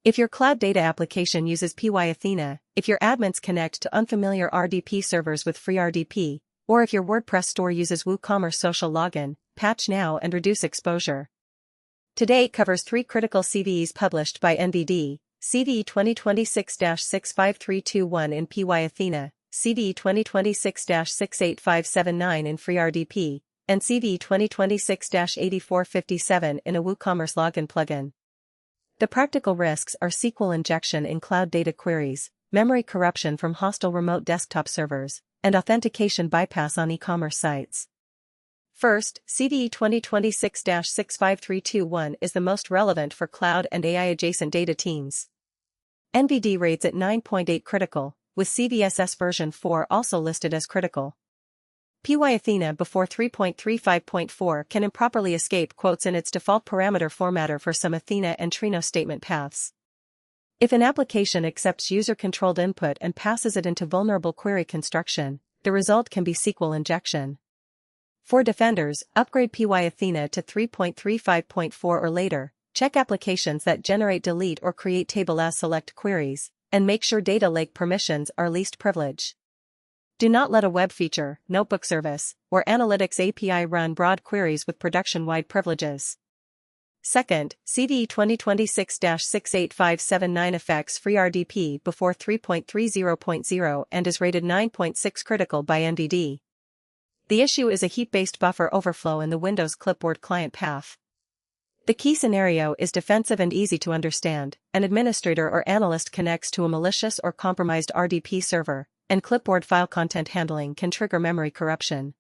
If your cloud data application uses PyAthena, if your admins connect to unfamiliar RDP servers with FreeRDP, or if your WordPress store uses WooCommerce Social Login, patch now and reduce exposure. Today covers 3 critical CVEs published by NVD, CVE 2026-65321 in PyAthena, CVE 2026-68579 in FreeRDP, and CVE 2026-8457 in a WooCommerce login plugin. The practical risks are SQL injection in cloud data queries, memory corruption from hostile remote desktop servers, and authentication bypass on e-commerce sites. First, CVE 2026-65321 is the most relevant for cloud and AI-adjacent data teams. NVD rates it 9.8 critical, with CVSS version 4 also listed as critical. PyAthena before 3.35.4 can improperly escape quotes in its default parameter formatter for some Athena and Trino statement paths. If an application accepts user-controlled input and passes it into vulnerable query construction, the result can be SQL injection. For defenders, upgrade PyAthena to 3.35.4 or later, check applications that generate delete or create table as select queries, and make sure data lake permissions are least privilege. Do not let a web feature, notebook service, or analytics API run broad queries with production-wide privileges. Second, CVE 2026-68579 affects FreeRDP before 3.30.0 and is rated 9.6 critical by NVD. The issue is a heap-based buffer overflow in the Windows clipboard client path. The key scenario is defensive and easy to understand. An administrator or analyst connects to a malicious or compromised RDP server, and clipboard file content handling can trigger memory corruption.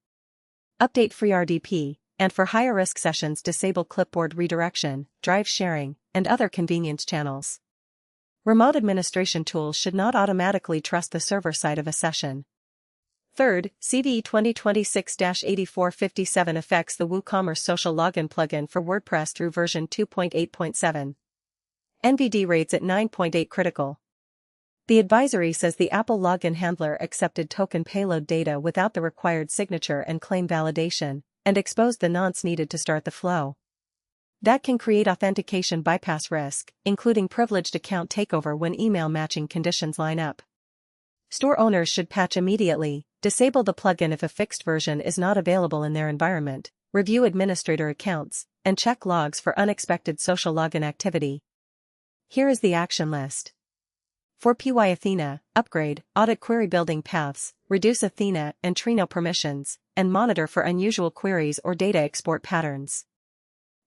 Update FreeRDP, and for higher-risk sessions disable clipboard redirection, drive sharing, and other convenience channels. Remote administration tools should not automatically trust the server side of a session. Third, CVE 2026-8457 affects the WooCommerce Social Login plugin for WordPress through version 2.8.7. NVD rates it 9.8 critical. The advisory says the Apple login handler accepted token payload data without the required signature and claim validation, and exposed the nonce needed to start the flow. That can create authentication bypass risk, including privileged account takeover when email matching conditions line up. Store owners should patch immediately, disable the plugin if a fixed version is not available in their environment, review administrator accounts, and check logs for unexpected social login activity. Here is the action list. For PyAthena, upgrade, audit query building paths, reduce Athena and Trino permissions, and monitor for unusual queries or data export patterns.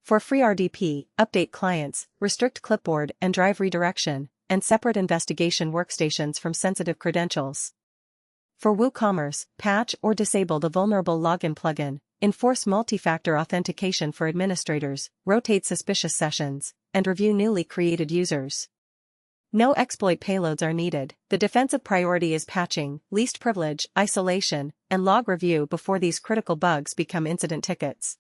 For FreeRDP, update clients, restrict clipboard and drive redirection, and separate investigation workstations from sensitive credentials. For WooCommerce, patch or disable the vulnerable login plugin, enforce multi-factor authentication for administrators, rotate suspicious sessions, and review newly created users. No exploit payloads are needed. The defensive priority is patching, least privilege, isolation, and log review before these critical bugs become incident tickets.